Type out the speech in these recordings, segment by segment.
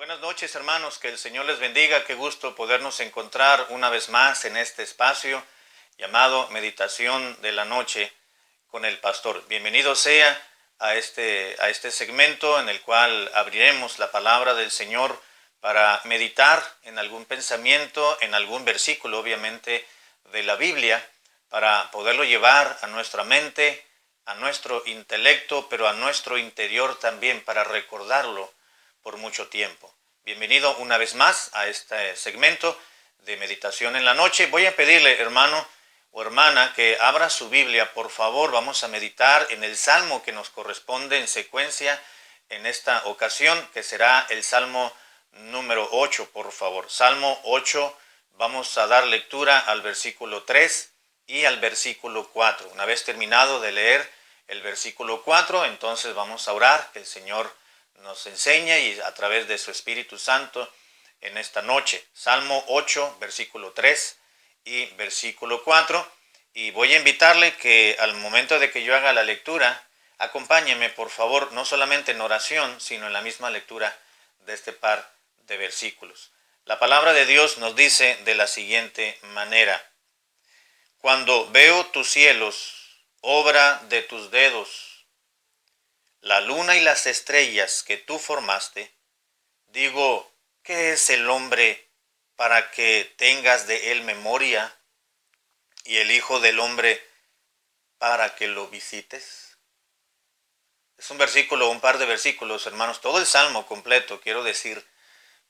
Buenas noches, hermanos, que el Señor les bendiga. Qué gusto podernos encontrar una vez más en este espacio llamado Meditación de la Noche con el Pastor. Bienvenido sea a este segmento en el cual abriremos la palabra del Señor para meditar en algún pensamiento, en algún versículo, obviamente, de la Biblia, para poderlo llevar a nuestra mente, a nuestro intelecto, pero a nuestro interior también, para recordarlo por mucho tiempo. Bienvenido una vez más a este segmento de meditación en la noche. Voy a pedirle, hermano o hermana, que abra su Biblia, por favor. Vamos a meditar en el salmo que nos corresponde en secuencia en esta ocasión, que será el salmo número 8, por favor. Salmo 8, vamos a dar lectura al versículo 3 y al versículo 4. Una vez terminado de leer el versículo 4, entonces vamos a orar, que el Señor nos enseña y a través de su Espíritu Santo en esta noche. Salmo 8, versículo 3 y versículo 4. Y voy a invitarle que al momento de que yo haga la lectura, acompáñeme por favor, no solamente en oración, sino en la misma lectura de este par de versículos. La palabra de Dios nos dice de la siguiente manera: cuando veo tus cielos, obra de tus dedos, la luna y las estrellas que tú formaste, digo, ¿qué es el hombre para que tengas de él memoria, y el hijo del hombre para que lo visites? Es un versículo, un par de versículos, hermanos, todo el salmo completo, quiero decir,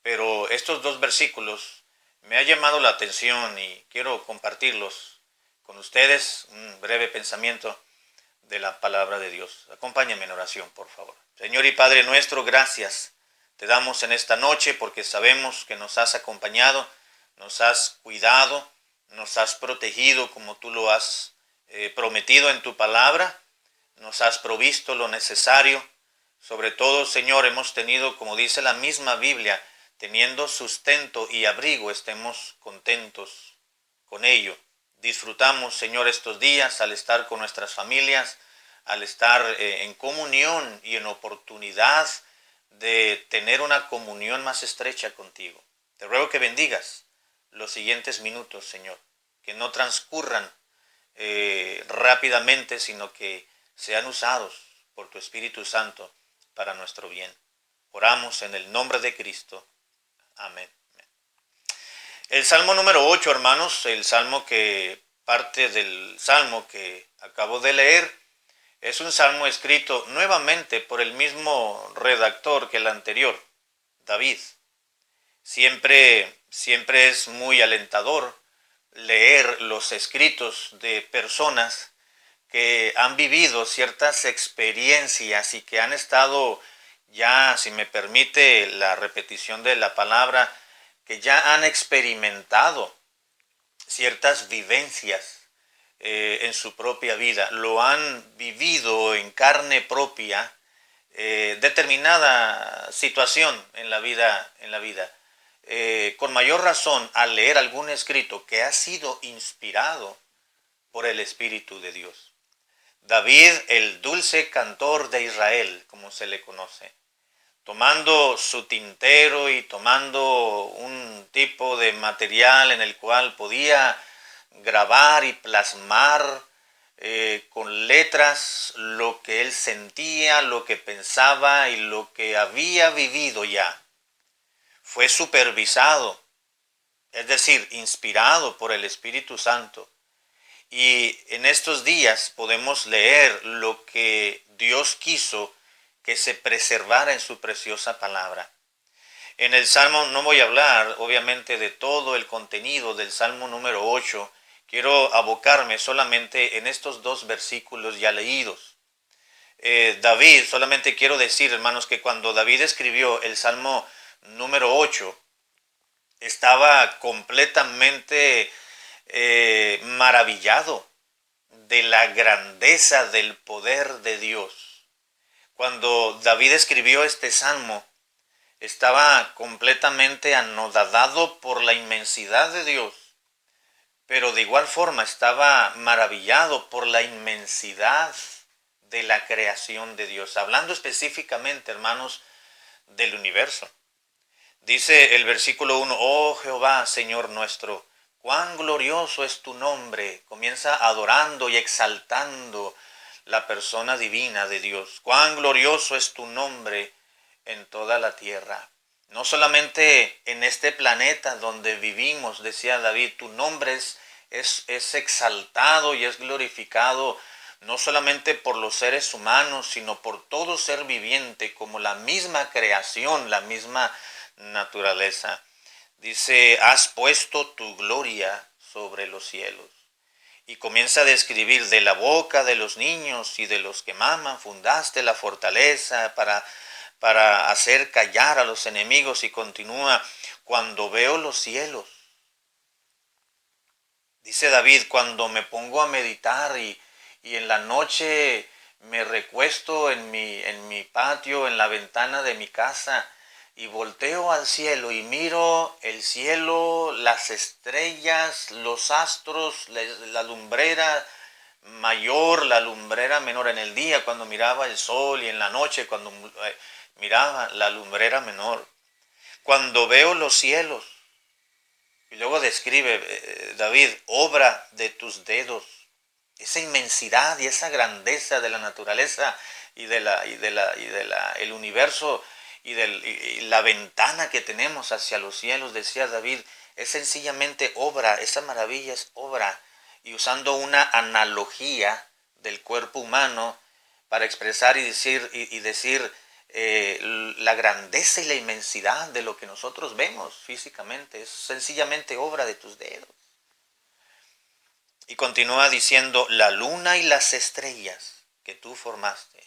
pero estos dos versículos me ha llamado la atención y quiero compartirlos con ustedes, un breve pensamiento de la palabra de Dios. Acompáñame en oración, por favor. Señor y Padre nuestro, gracias te damos en esta noche porque sabemos que nos has acompañado, nos has cuidado, nos has protegido como tú lo has prometido en tu palabra, nos has provisto lo necesario. Sobre todo, Señor, hemos tenido, como dice la misma Biblia, teniendo sustento y abrigo, estemos contentos con ello. Disfrutamos, Señor, estos días al estar con nuestras familias, al estar en comunión y en oportunidad de tener una comunión más estrecha contigo. Te ruego que bendigas los siguientes minutos, Señor, que no transcurran rápidamente, sino que sean usados por tu Espíritu Santo para nuestro bien. Oramos en el nombre de Cristo. Amén. El Salmo número 8, hermanos, el salmo que parte del salmo que acabo de leer, es un salmo escrito nuevamente por el mismo redactor que el anterior, David. Siempre es muy alentador leer los escritos de personas que han vivido ciertas experiencias y que han estado ya, si me permite la repetición de la palabra, que ya han experimentado ciertas vivencias en su propia vida, lo han vivido en carne propia, determinada situación en la vida. Con mayor razón, al leer algún escrito que ha sido inspirado por el Espíritu de Dios. David, el dulce cantor de Israel, como se le conoce, tomando su tintero y tomando un tipo de material en el cual podía grabar y plasmar con letras lo que él sentía, lo que pensaba y lo que había vivido ya. Fue supervisado, es decir, inspirado por el Espíritu Santo. Y en estos días podemos leer lo que Dios quiso que se preservara en su preciosa palabra. En el Salmo no voy a hablar, obviamente, de todo el contenido del Salmo número 8. Quiero abocarme solamente en estos dos versículos ya leídos. David, solamente quiero decir, hermanos, que cuando David escribió el Salmo número 8, estaba completamente maravillado de la grandeza del poder de Dios. Cuando David escribió este salmo, estaba completamente anodadado por la inmensidad de Dios, pero de igual forma estaba maravillado por la inmensidad de la creación de Dios, hablando específicamente, hermanos, del universo. Dice el versículo 1, oh Jehová, Señor nuestro, cuán glorioso es tu nombre. Comienza adorando y exaltando la persona divina de Dios. Cuán glorioso es tu nombre en toda la tierra. No solamente en este planeta donde vivimos, decía David, tu nombre es exaltado y es glorificado no solamente por los seres humanos, sino por todo ser viviente, como la misma creación, la misma naturaleza. Dice, has puesto tu gloria sobre los cielos. Y comienza a describir de la boca de los niños y de los que maman, fundaste la fortaleza para hacer callar a los enemigos, y continúa, cuando veo los cielos. Dice David, cuando me pongo a meditar y en la noche me recuesto en mi patio, en la ventana de mi casa, y volteo al cielo y miro el cielo, las estrellas, los astros, la lumbrera mayor, la lumbrera menor, en el día cuando miraba el sol y en la noche cuando miraba la lumbrera menor. Cuando veo los cielos, y luego describe David, obra de tus dedos, esa inmensidad y esa grandeza de la naturaleza y el universo y la ventana que tenemos hacia los cielos, decía David, es sencillamente obra, esa maravilla es obra. Y usando una analogía del cuerpo humano para expresar y decir la grandeza y la inmensidad de lo que nosotros vemos físicamente, es sencillamente obra de tus dedos. Y continúa diciendo, la luna y las estrellas que tú formaste.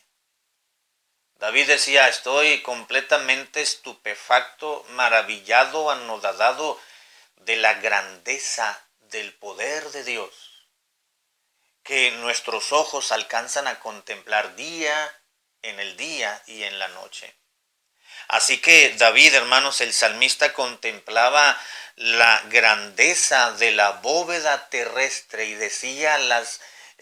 David decía, estoy completamente estupefacto, maravillado, anodadado de la grandeza del poder de Dios, que nuestros ojos alcanzan a contemplar en el día y en la noche. Así que David, hermanos, el salmista contemplaba la grandeza de la bóveda terrestre y decía,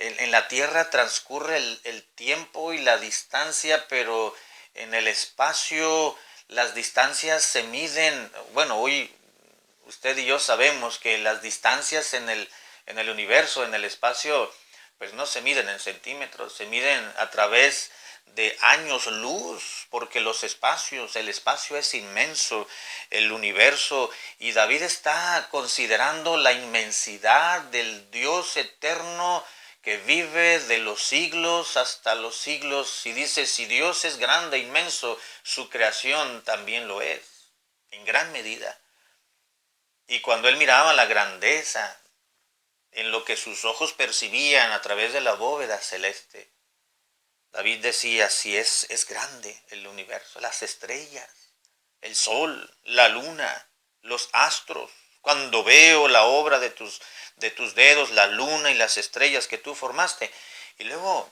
en la tierra transcurre el tiempo y la distancia, pero en el espacio las distancias se miden. Bueno, hoy usted y yo sabemos que las distancias en el universo, en el espacio, pues no se miden en centímetros, se miden a través de años luz, porque el espacio es inmenso, el universo, y David está considerando la inmensidad del Dios eterno que vive de los siglos hasta los siglos, y dice, si Dios es grande e inmenso, su creación también lo es, en gran medida. Y cuando él miraba la grandeza en lo que sus ojos percibían a través de la bóveda celeste, David decía, si es grande el universo, las estrellas, el sol, la luna, los astros. Cuando veo la obra de tus dedos, la luna y las estrellas que tú formaste. Y luego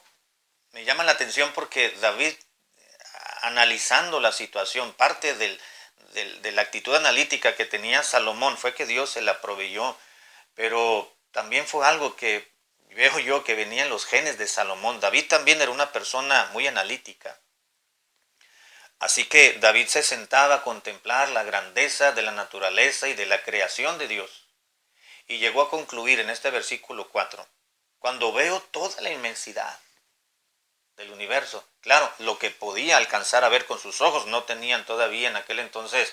me llama la atención porque David, analizando la situación, parte de la actitud analítica que tenía Salomón fue que Dios se la proveyó, pero también fue algo que veo yo que venía en los genes de Salomón. David también era una persona muy analítica. Así que David se sentaba a contemplar la grandeza de la naturaleza y de la creación de Dios. Y llegó a concluir en este versículo 4, cuando veo toda la inmensidad del universo, claro, lo que podía alcanzar a ver con sus ojos, no tenían todavía en aquel entonces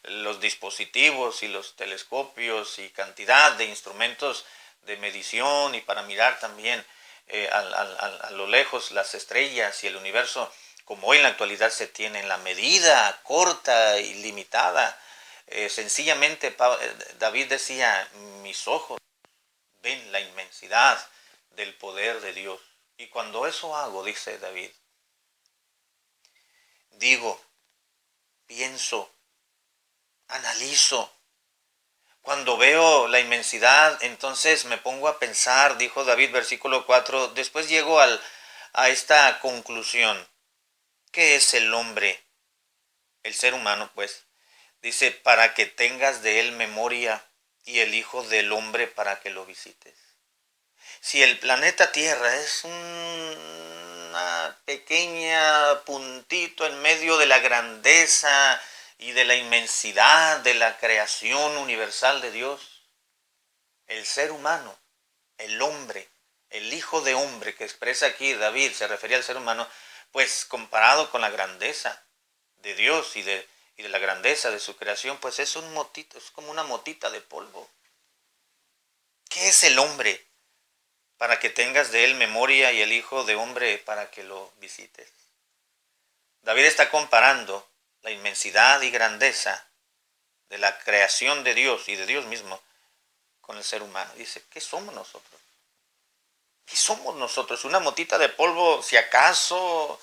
los dispositivos y los telescopios y cantidad de instrumentos de medición y para mirar también a lo lejos las estrellas y el universo, como hoy en la actualidad se tiene en la medida corta y limitada. Sencillamente David decía, mis ojos ven la inmensidad del poder de Dios. Y cuando eso hago, dice David, digo, pienso, analizo. Cuando veo la inmensidad, entonces me pongo a pensar, dijo David, versículo 4, después llego a esta conclusión. ¿Qué es el hombre? El ser humano, pues. Dice, para que tengas de él memoria y el Hijo del Hombre para que lo visites. Si el planeta Tierra es una pequeña puntito en medio de la grandeza y de la inmensidad de la creación universal de Dios, el ser humano, el hombre, el hijo de hombre que expresa aquí David, se refería al ser humano, pues comparado con la grandeza de Dios y de la grandeza de su creación, pues es un motito, es como una motita de polvo. ¿Qué es el hombre para que tengas de él memoria y el hijo de hombre para que lo visites? David está comparando la inmensidad y grandeza de la creación de Dios y de Dios mismo con el ser humano. Dice, ¿qué somos nosotros? ¿Qué somos nosotros? Una motita de polvo, si acaso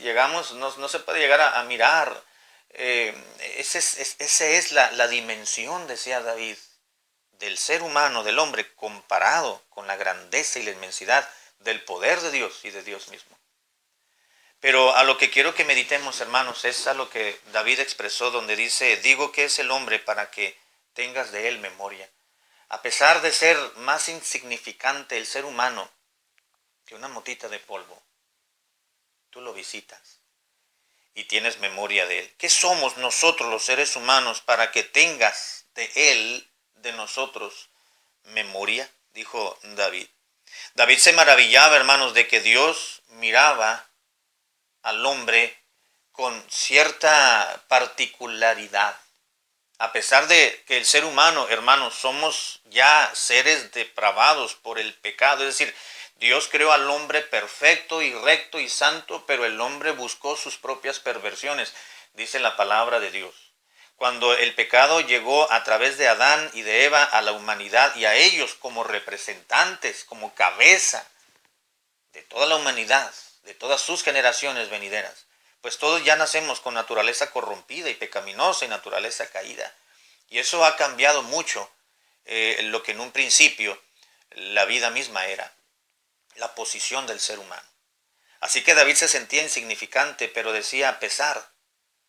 llegamos, no se puede llegar a mirar. Esa es la dimensión, decía David, del ser humano, del hombre, comparado con la grandeza y la inmensidad del poder de Dios y de Dios mismo. Pero a lo que quiero que meditemos, hermanos, es a lo que David expresó, donde dice, digo que es el hombre para que tengas de él memoria. A pesar de ser más insignificante el ser humano que una motita de polvo, tú lo visitas y tienes memoria de él. ¿Qué somos nosotros los seres humanos para que tengas de él, de nosotros, memoria? Dijo David. David se maravillaba, hermanos, de que Dios miraba al hombre con cierta particularidad. A pesar de que el ser humano, hermanos, somos ya seres depravados por el pecado, es decir, Dios creó al hombre perfecto y recto y santo, pero el hombre buscó sus propias perversiones, dice la palabra de Dios. Cuando el pecado llegó a través de Adán y de Eva a la humanidad y a ellos como representantes, como cabeza de toda la humanidad, de todas sus generaciones venideras, pues todos ya nacemos con naturaleza corrompida y pecaminosa y naturaleza caída. Y eso ha cambiado mucho lo que en un principio la vida misma era, la posición del ser humano. Así que David se sentía insignificante, pero decía, a pesar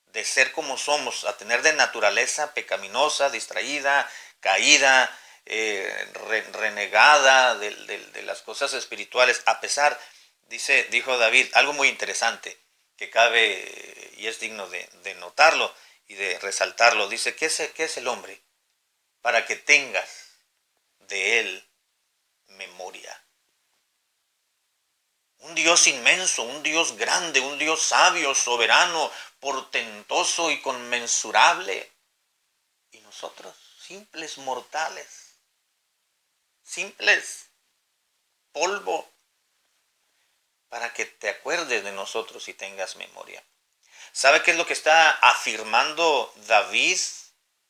de ser como somos, a tener de naturaleza pecaminosa, distraída, caída, renegada de las cosas espirituales, a pesar, dijo David, algo muy interesante que cabe y es digno de notarlo y de resaltarlo. Dice, ¿qué es el hombre? Para que tengas de él memoria. Un Dios inmenso, un Dios grande, un Dios sabio, soberano, portentoso y conmensurable. Y nosotros, simples mortales, simples polvo, para que te acuerdes de nosotros y tengas memoria. ¿Sabe qué es lo que está afirmando David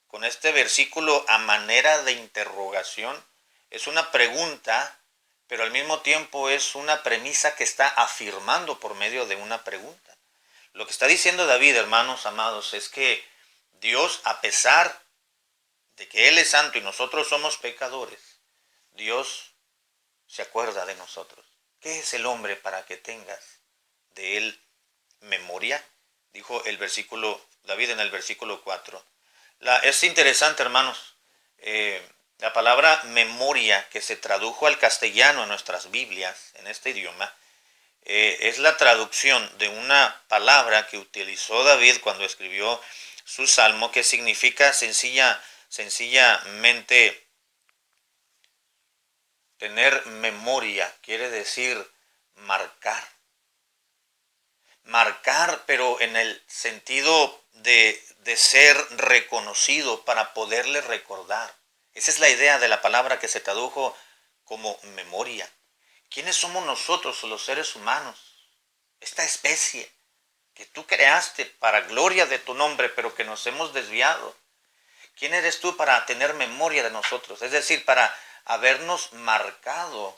con este versículo a manera de interrogación? Es una pregunta, pero al mismo tiempo es una premisa que está afirmando por medio de una pregunta. Lo que está diciendo David, hermanos amados, es que Dios, a pesar de que Él es santo y nosotros somos pecadores, Dios se acuerda de nosotros. ¿Qué es el hombre para que tengas de él memoria? Dijo el versículo, David en el versículo 4. Es interesante, hermanos, la palabra memoria que se tradujo al castellano en nuestras Biblias, en este idioma, es la traducción de una palabra que utilizó David cuando escribió su salmo, que significa sencillamente tener memoria, quiere decir marcar. Marcar, pero en el sentido de ser reconocido para poderle recordar. Esa es la idea de la palabra que se tradujo como memoria. ¿Quiénes somos nosotros, los seres humanos? Esta especie que tú creaste para gloria de tu nombre, pero que nos hemos desviado. ¿Quién eres tú para tener memoria de nosotros? Es decir, para habernos marcado,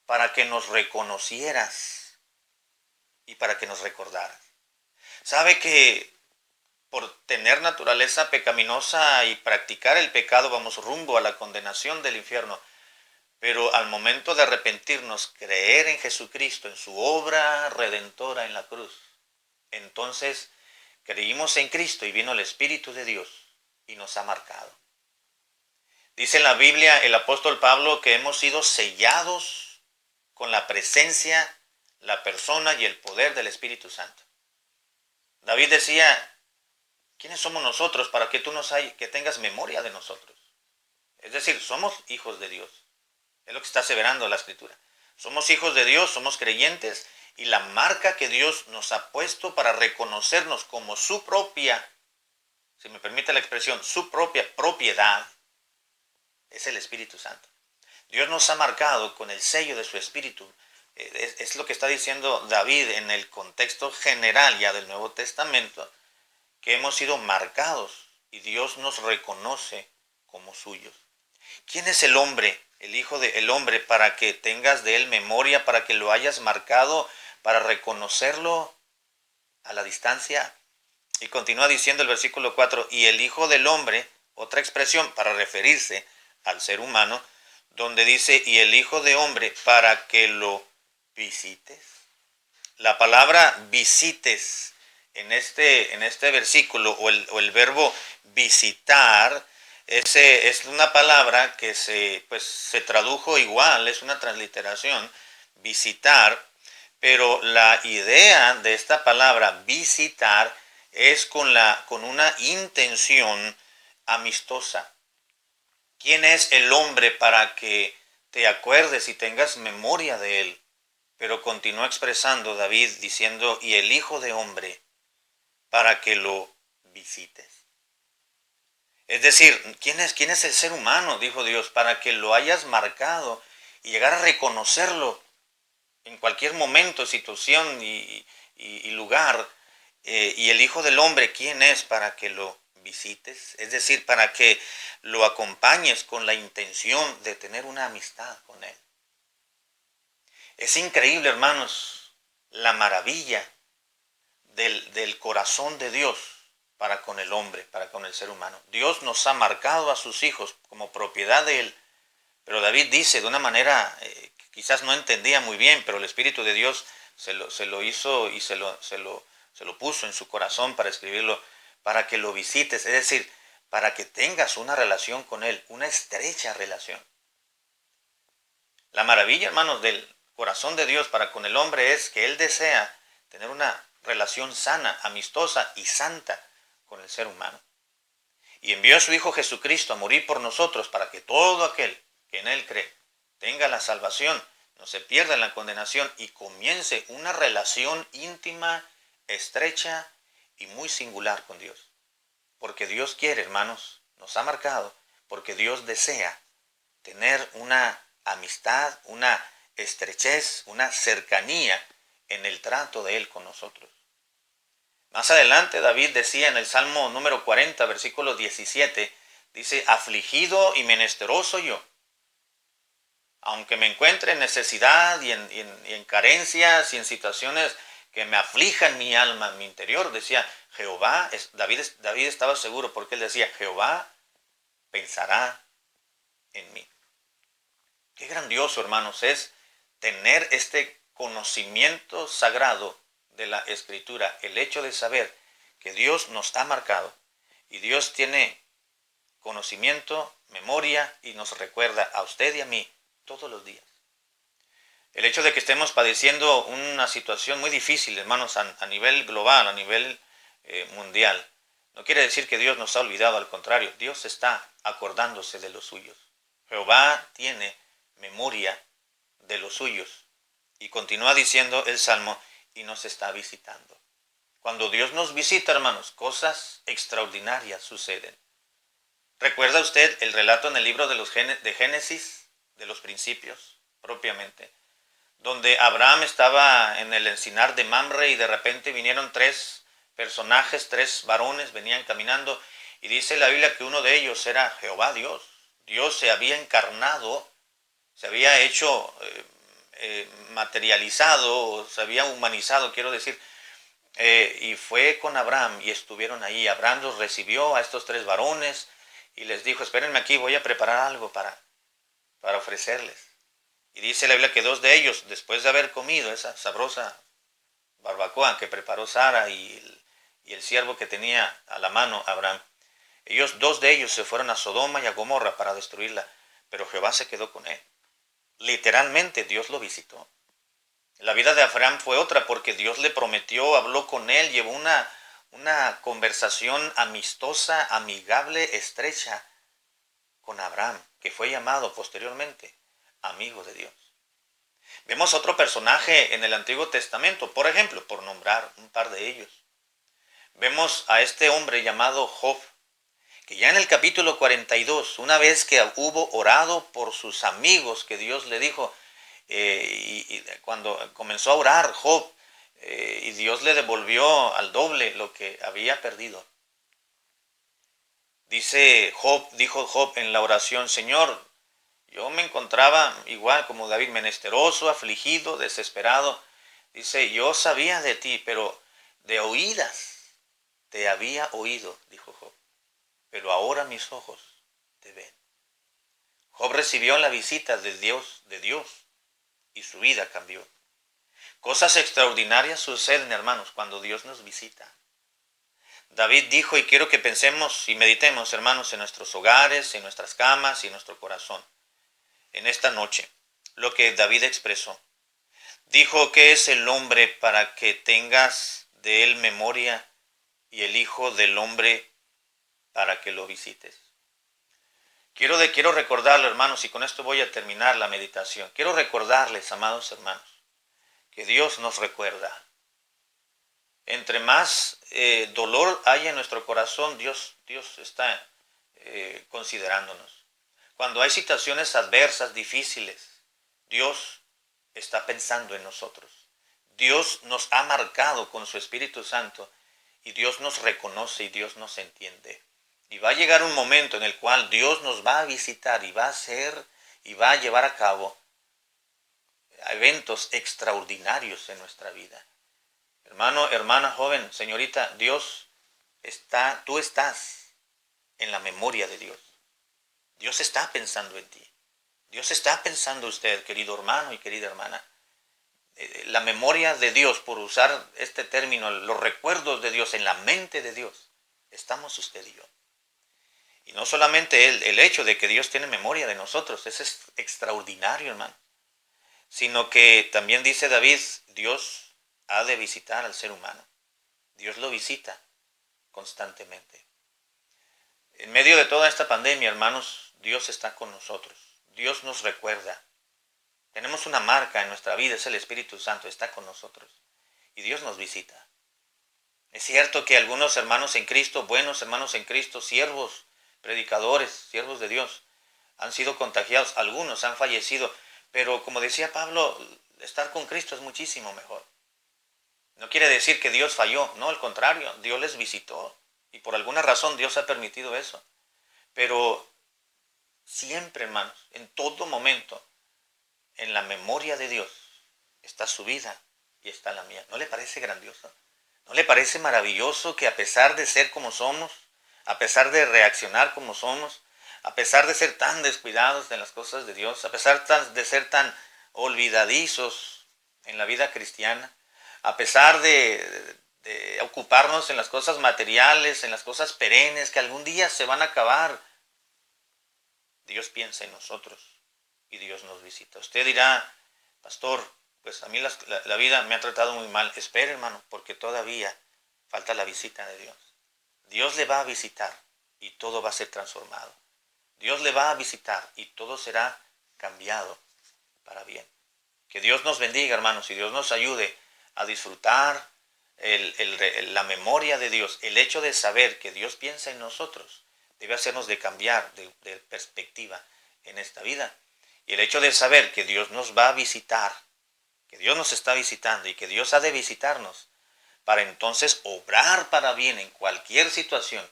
para que nos reconocieras y para que nos recordaras. ¿Sabe que por tener naturaleza pecaminosa y practicar el pecado vamos rumbo a la condenación del infierno? Pero al momento de arrepentirnos, creer en Jesucristo, en su obra redentora en la cruz, entonces creímos en Cristo y vino el Espíritu de Dios y nos ha marcado. Dice en la Biblia el apóstol Pablo que hemos sido sellados con la presencia, la persona y el poder del Espíritu Santo. David decía, ¿quiénes somos nosotros para que que tengas memoria de nosotros? Es decir, somos hijos de Dios. Es lo que está aseverando la Escritura. Somos hijos de Dios, somos creyentes, y la marca que Dios nos ha puesto para reconocernos como su propia, si me permite la expresión, su propia propiedad, es el Espíritu Santo. Dios nos ha marcado con el sello de su Espíritu. Es lo que está diciendo David en el contexto general ya del Nuevo Testamento, que hemos sido marcados y Dios nos reconoce como suyos. ¿Quién es el hombre, el Hijo del Hombre, para que tengas de él memoria, para que lo hayas marcado, para reconocerlo a la distancia? Y continúa diciendo el versículo 4, y el Hijo del Hombre, otra expresión para referirse al ser humano, donde dice, y el Hijo de Hombre, para que lo visites. La palabra visites en este versículo, o el verbo visitar, es una palabra que se tradujo igual, es una transliteración, visitar, pero la idea de esta palabra visitar es con una intención amistosa. ¿Quién es el hombre para que te acuerdes y tengas memoria de él? Pero continúa expresando David diciendo, y el Hijo de Hombre, para que lo visites. Es decir, ¿quién es el ser humano? Dijo Dios, para que lo hayas marcado y llegar a reconocerlo en cualquier momento, situación y lugar. Y el Hijo del Hombre, ¿quién es para que lo visites? Es decir, para que lo acompañes con la intención de tener una amistad con él. Es increíble, hermanos, la maravilla del corazón de Dios para con el hombre, para con el ser humano. Dios nos ha marcado a sus hijos como propiedad de él, pero David dice de una manera que quizás no entendía muy bien, pero el Espíritu de Dios se lo hizo y se lo puso en su corazón para escribirlo, para que lo visites, es decir, para que tengas una relación con él, una estrecha relación. La maravilla, hermanos, del corazón de Dios para con el hombre es que él desea tener una relación sana, amistosa y santa con el ser humano. Y envió a su Hijo Jesucristo a morir por nosotros para que todo aquel que en él cree tenga la salvación, no se pierda en la condenación y comience una relación íntima, estrecha y muy singular con Dios. Porque Dios quiere, hermanos, nos ha marcado, porque Dios desea tener una amistad, una estrechez, una cercanía en el trato de él con nosotros. Más adelante David decía en el Salmo número 40, versículo 17, dice, afligido y menesteroso yo, aunque me encuentre en necesidad y en carencias y en situaciones que me aflijan mi alma, mi interior, decía Jehová, David estaba seguro porque él decía, Jehová pensará en mí. Qué grandioso, hermanos, es tener este conocimiento sagrado de la Escritura, el hecho de saber que Dios nos ha marcado y Dios tiene conocimiento, memoria y nos recuerda a usted y a mí todos los días. El hecho de que estemos padeciendo una situación muy difícil, hermanos, a nivel global, a nivel mundial, no quiere decir que Dios nos ha olvidado, al contrario, Dios está acordándose de los suyos. Jehová tiene memoria de los suyos. Y continúa diciendo el Salmo, y nos está visitando. Cuando Dios nos visita, hermanos, cosas extraordinarias suceden. ¿Recuerda usted el relato en el libro de Génesis, de los principios, propiamente? Donde Abraham estaba en el encinar de Mamre y de repente vinieron tres personajes, tres varones, venían caminando y dice la Biblia que uno de ellos era Jehová Dios. Dios se había encarnado, se había hecho materializado, se había humanizado, quiero decir, y fue con Abraham y estuvieron ahí. Abraham los recibió a estos tres varones y les dijo, espérenme aquí, voy a preparar algo para ofrecerles. Y dice la Biblia que dos de ellos, después de haber comido esa sabrosa barbacoa que preparó Sara y el siervo que tenía a la mano Abraham, dos de ellos se fueron a Sodoma y a Gomorra para destruirla, pero Jehová se quedó con él. Literalmente Dios lo visitó. La vida de Abraham fue otra porque Dios le prometió, habló con él, llevó una conversación amistosa, amigable, estrecha con Abraham, que fue llamado posteriormente amigo de Dios. Vemos otro personaje en el Antiguo Testamento, por ejemplo, por nombrar un par de ellos. Vemos a este hombre llamado Job, que ya en el capítulo 42, una vez que hubo orado por sus amigos, que Dios le dijo, y cuando comenzó a orar Job, y Dios le devolvió al doble lo que había perdido. Dijo Job en la oración, Señor, yo me encontraba igual como David, menesteroso, afligido, desesperado. Dice, yo sabía de ti, pero de oídas te había oído, dijo Job, pero ahora mis ojos te ven. Job recibió la visita de Dios, y su vida cambió. Cosas extraordinarias suceden, hermanos, cuando Dios nos visita. David dijo, y quiero que pensemos y meditemos, hermanos, en nuestros hogares, en nuestras camas y en nuestro corazón, en esta noche, lo que David expresó. Dijo, ¿qué es el hombre para que tengas de él memoria y el hijo del hombre para que lo visites? Quiero recordarlo, hermanos, y con esto voy a terminar la meditación. Quiero recordarles, amados hermanos, que Dios nos recuerda. Entre más dolor haya en nuestro corazón, Dios está considerándonos. Cuando hay situaciones adversas, difíciles, Dios está pensando en nosotros. Dios nos ha marcado con su Espíritu Santo y Dios nos reconoce y Dios nos entiende. Y va a llegar un momento en el cual Dios nos va a visitar y va a hacer y va a llevar a cabo eventos extraordinarios en nuestra vida. Hermano, hermana, joven, señorita, tú estás en la memoria de Dios. Dios está pensando en ti. Dios está pensando en usted, querido hermano y querida hermana. La memoria de Dios, por usar este término, los recuerdos de Dios en la mente de Dios, estamos usted y yo. Y no solamente el hecho de que Dios tiene memoria de nosotros, eso es extraordinario, hermano. Sino que también dice David, Dios ha de visitar al ser humano. Dios lo visita constantemente. En medio de toda esta pandemia, hermanos, Dios está con nosotros. Dios nos recuerda. Tenemos una marca en nuestra vida, es el Espíritu Santo, está con nosotros. Y Dios nos visita. Es cierto que algunos hermanos en Cristo, buenos hermanos en Cristo, siervos, predicadores, siervos de Dios, han sido contagiados, algunos han fallecido, pero como decía Pablo, estar con Cristo es muchísimo mejor. No quiere decir que Dios falló, no, al contrario, Dios les visitó y por alguna razón Dios ha permitido eso. Pero siempre, hermanos, en todo momento, en la memoria de Dios está su vida y está la mía. ¿No le parece grandioso? ¿No le parece maravilloso que a pesar de ser como somos, a pesar de reaccionar como somos, a pesar de ser tan descuidados en las cosas de Dios, a pesar de ser tan olvidadizos en la vida cristiana, a pesar de ocuparnos en las cosas materiales, en las cosas perennes que algún día se van a acabar, Dios piensa en nosotros y Dios nos visita? Usted dirá, pastor, pues a mí la vida me ha tratado muy mal. Espere, hermano, porque todavía falta la visita de Dios. Dios le va a visitar y todo va a ser transformado. Dios le va a visitar y todo será cambiado para bien. Que Dios nos bendiga, hermanos, y Dios nos ayude a disfrutar la memoria de Dios. El hecho de saber que Dios piensa en nosotros debe hacernos de cambiar de perspectiva en esta vida. Y el hecho de saber que Dios nos va a visitar, que Dios nos está visitando y que Dios ha de visitarnos para entonces obrar para bien en cualquier situación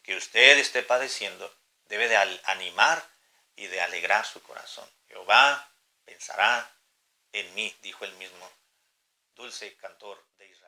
que usted esté padeciendo, debe de animar y de alegrar su corazón. Jehová pensará en mí, dijo el mismo dulce cantor de Israel.